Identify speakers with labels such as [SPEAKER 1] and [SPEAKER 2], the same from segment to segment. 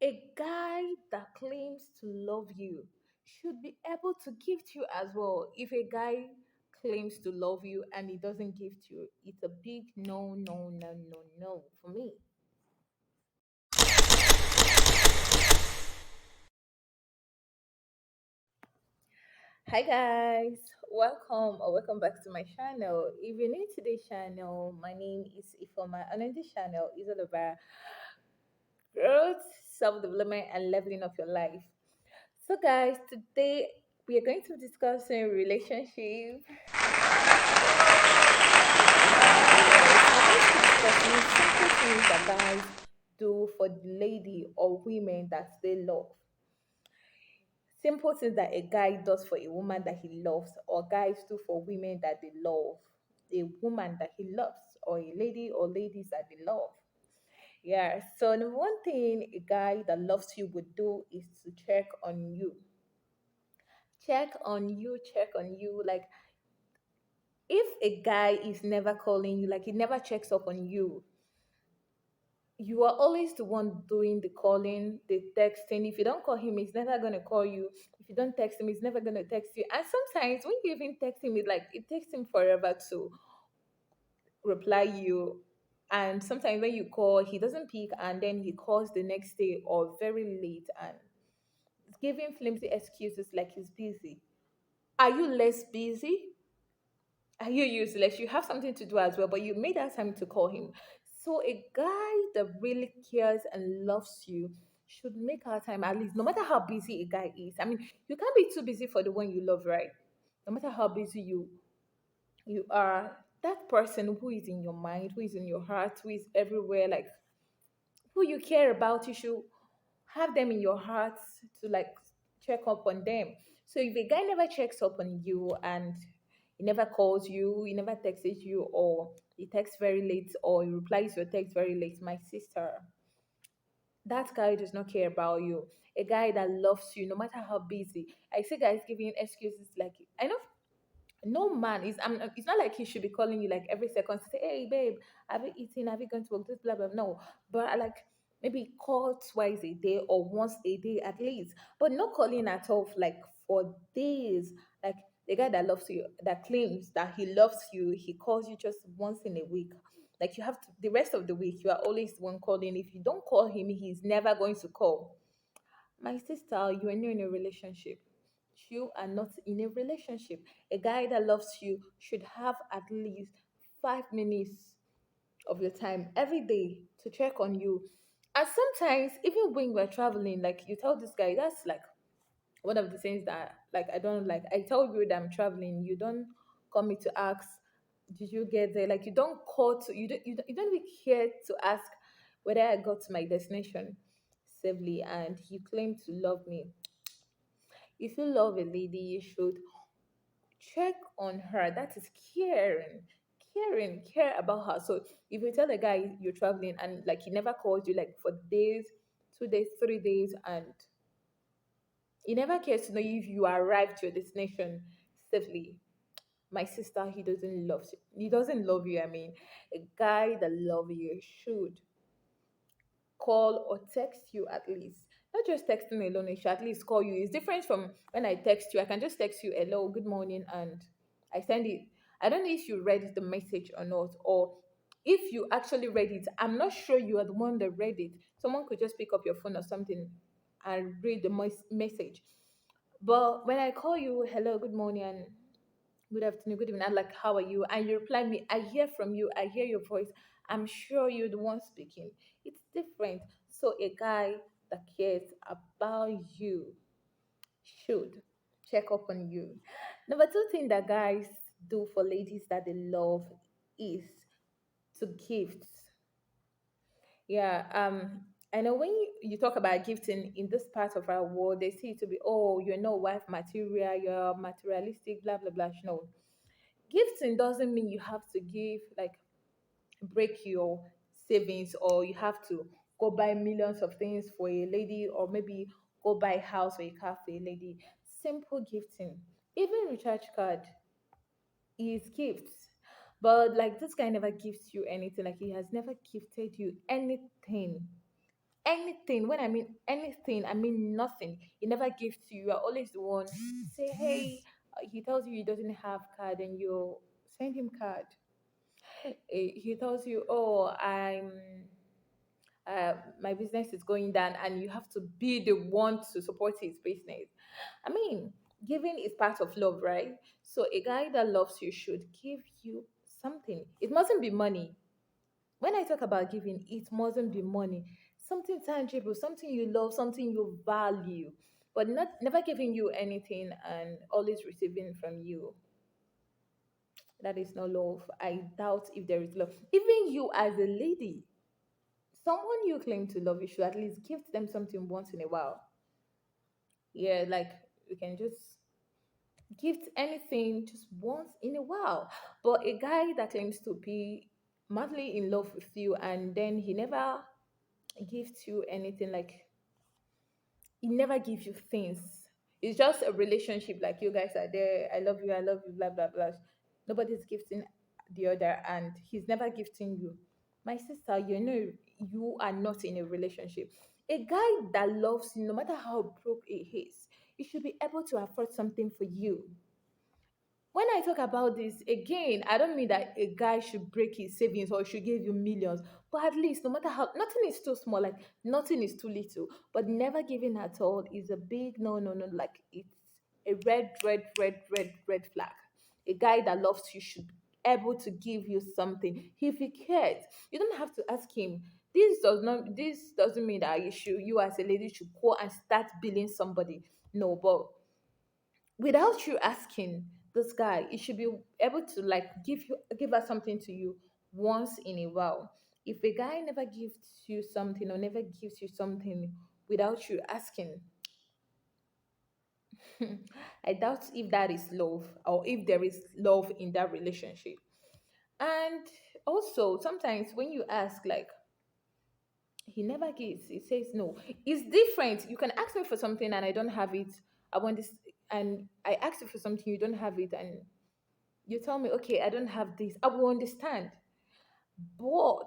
[SPEAKER 1] A guy that claims to love you should be able to gift you as well. If a guy claims to love you and he doesn't gift you, it's a big no, no, no, no, no for me. Hi guys, welcome or welcome back to my channel. If you're new to this channel, my name is Ifoma, and on this channel is all about growth, self-development, and leveling up your life. So, guys, today we are going to discuss a relationship. Yes, we're going to be discussing simple things that guys do for the lady or women that they love. Simple things that a guy does for a woman that he loves, or guys do for women that they love. A woman that he loves, or a lady or ladies that they love. Yeah, so number one thing a guy that loves you would do is to check on you. Check on you. Like, if a guy is never calling you, like he never checks up on you, you are always the one doing the calling, the texting. If you don't call him, he's never gonna call you. If you don't text him, he's never gonna text you. And sometimes when you even text him, it takes him forever to reply you. And sometimes when you call, he doesn't pick, and then he calls the next day or very late and giving flimsy excuses like he's busy. Are you less busy? Are you useless? You have something to do as well, but you made that time to call him. So a guy that really cares and loves you should make our time at least, no matter how busy a guy is. I mean, you can't be too busy for the one you love, right? No matter how busy you are, that person who is in your mind, who is in your heart, who is everywhere, like who you care about, you should have them in your heart to like check up on them. So if a guy never checks up on you and he never calls you, he never texts you, or he texts very late, or he replies your text very late, my sister, that guy does not care about you. A guy that loves you, no matter how busy. I see guys giving excuses like, I know no man is. It's not like he should be calling you like every second to say, "Hey, babe, have you eaten? Have you gone to work?" This blah blah. No, but I like maybe call twice a day or once a day at least, but not calling at all like for days. Like the guy that loves you, that claims that he loves you, he calls you just once in a week. Like you have to the rest of the week, you are always the one calling. If you don't call him, he's never going to call. My sister, you are not in a relationship. You are not in a relationship. A guy that loves you should have at least 5 minutes of your time every day to check on you. And sometimes, even when we're traveling, like you tell this guy, that's like one of the things that like I don't like. I tell you that I'm traveling, you don't call me to ask, did you get there? Like you don't call to you don't even care to ask whether I got to my destination safely, and you claim to love me. If you love a lady, you should check on her. That is caring. Care about her. So if you tell a guy you're traveling and like he never calls you like for days, 2 days, 3 days, and he never cares to know if you arrived to your destination safely. My sister, he doesn't love you. I mean, a guy that loves you should call or text you at least. Not just texting alone, it should at least call you. It's different from when I text you. I can just text you, hello, good morning, and I send it. I don't know if you read the message or not, or if you actually read it. I'm not sure you are the one that read it. Someone could just pick up your phone or something and read the message. But when I call you, hello, good morning, and good afternoon, good evening, I'm like, how are you? And you reply me, I hear from you, I hear your voice. I'm sure you're the one speaking. It's different. So a guy that cares about you should check up on you. Number two thing that guys do for ladies that they love is to gift. Yeah, I know when you talk about gifting in this part of our world, they see it to be, oh, you're no wife material, you're materialistic, blah blah blah. No, gifting doesn't mean you have to give like break your savings, or you have to go buy millions of things for a lady, or maybe go buy a house or a car for a lady. Simple gifting, even recharge card is gifts. But like this guy never gives you anything, like he has never gifted you anything anything. When I mean anything, I mean nothing. He never gives to you. You're always the one. Say, hey, he tells you he doesn't have card and you send him card. He tells you, oh, my business is going down, and you have to be the one to support his business. I mean, giving is part of love, right? So a guy that loves you should give you something. It mustn't be money. When I talk about giving, it mustn't be money. Something tangible, something you love, something you value, but not never giving you anything and always receiving from you. That is no love. I doubt if there is love. Even you as a lady, someone you claim to love, you should at least give them something once in a while. Yeah, like you can just give anything just once in a while. But a guy that claims to be madly in love with you and then he never gives you anything, like he never gives you things. It's just a relationship, like you guys are there. I love you, blah blah blah. Nobody's gifting the other, and he's never gifting you. My sister, you know, you are not in a relationship. A guy that loves you, no matter how broke he is, he should be able to afford something for you. When I talk about this again, I don't mean that a guy should break his savings or should give you millions, but at least no matter how, nothing is too small, like nothing is too little, but never giving at all is a big no, no, no. Like it's a red, red, red, red, red flag. A guy that loves you should be able to give you something. If he cares, you don't have to ask him. This doesn't mean that you as a lady should go and start billing somebody. No, but without you asking this guy, he should be able to like give us something to you once in a while. If a guy never gives you something or never gives you something without you asking, I doubt if that is love or if there is love in that relationship. And also sometimes when you ask, like, he never gives, he says no. It's different. You can ask me for something and I don't have it. I want this, and I ask you for something, you don't have it, and you tell me, okay, I don't have this, I will understand. But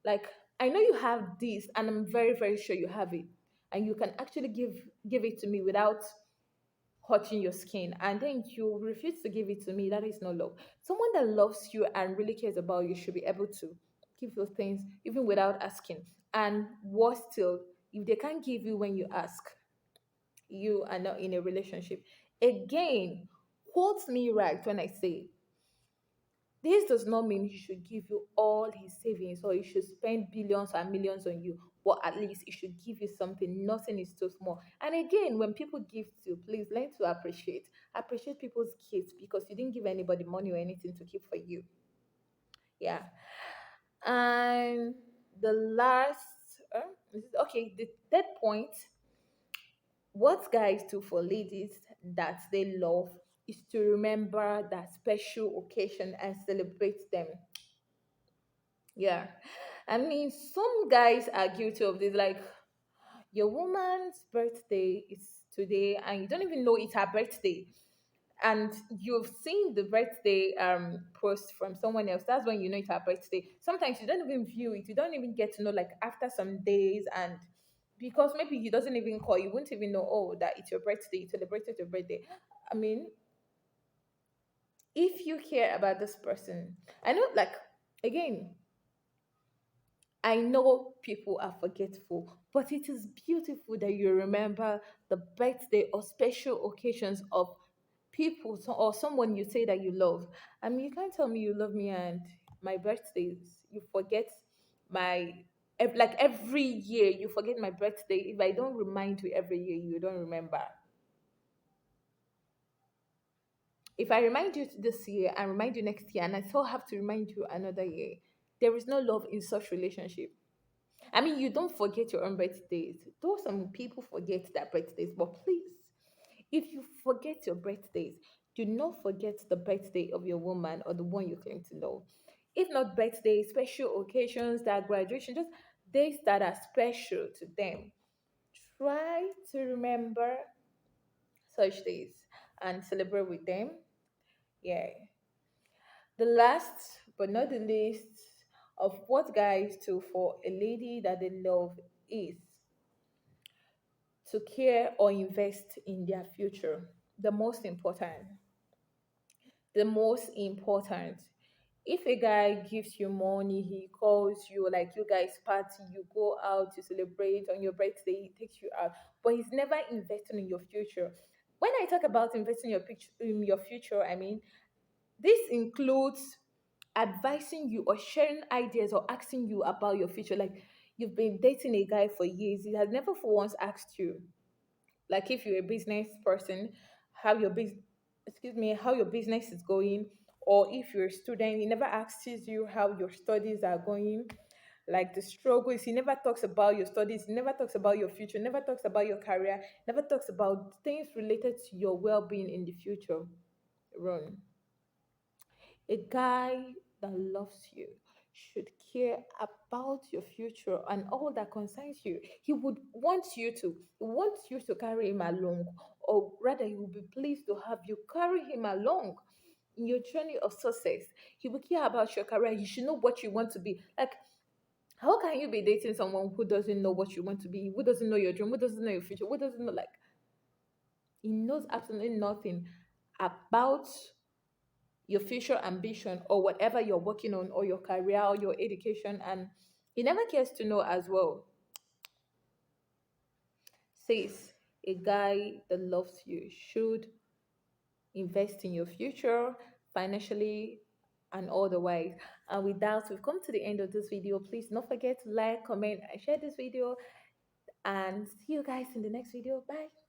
[SPEAKER 1] like, I know you have this, and I'm very, very sure you have it, and you can actually give it to me without hurting your skin, and then you refuse to give it to me. That is not love. Someone that loves you and really cares about you should be able to give those things even without asking. And worse still, if they can't give you when you ask, you are not in a relationship. Again, quote me right when I say this does not mean he should give you all his savings or he should spend billions and millions on you, but at least he should give you something. Nothing is too small. And again, when people give to you, please learn to appreciate. Appreciate people's gifts because you didn't give anybody money or anything to keep for you. Yeah. And the last, okay, the third point, what guys do for ladies that they love is to remember that special occasion and celebrate them. Yeah. I mean, some guys are guilty of this. Like, your woman's birthday is today, and you don't even know it's her birthday. And you've seen the birthday post from someone else. That's when you know it's her birthday. Sometimes you don't even view it. You don't even get to know, like, after some days. And because maybe he doesn't even call, you won't even know, oh, that it's your birthday. You celebrated your birthday. I mean, if you care about this person, I know, like, again, I know people are forgetful, but it is beautiful that you remember the birthday or special occasions of people or someone you say that you love. I mean, you can't tell me you love me and my birthdays, you forget my, like every year, you forget my birthday. If I don't remind you every year, you don't remember. If I remind you this year and remind you next year, and I still have to remind you another year, there is no love in such relationship. I mean, you don't forget your own birthdays. Though some people forget their birthdays, but please, if you forget your birthdays, do not forget the birthday of your woman or the one you claim to know. If not birthdays, special occasions, that graduation, just days that are special to them. Try to remember such days and celebrate with them. Yeah. The last but not the least of what guys do for a lady that they love is to care or invest in their future. The most important. The most important. If a guy gives you money, he calls you, like you guys party, you go out to celebrate on your birthday, he takes you out, but he's never investing in your future. When I talk about investing in your future, I mean this includes advising you or sharing ideas or asking you about your future. Like you've been dating a guy for years, he has never for once asked you, like if you're a business person, how your business, excuse me, how your business is going, or if you're a student, he never asks you how your studies are going, like the struggles. He never talks about your studies, he never talks about your future, never talks about your career, never talks about things related to your well-being in the future. Run. A guy that loves you should care about your future and all that concerns you. He would want you to, he wants you to carry him along, or rather, he will be pleased to have you carry him along in your journey of success. He will care about your career. You should know what you want to be. Like, how can you be dating someone who doesn't know what you want to be, who doesn't know your dream, who doesn't know your future, who doesn't know, like, he knows absolutely nothing about your future ambition or whatever you're working on, or your career or your education, and he never cares to know as well. Says a guy that loves you should invest in your future financially and otherwise. And with that, we've come to the end of this video. Please don't forget to like, comment, and share this video, and see you guys in the next video. Bye.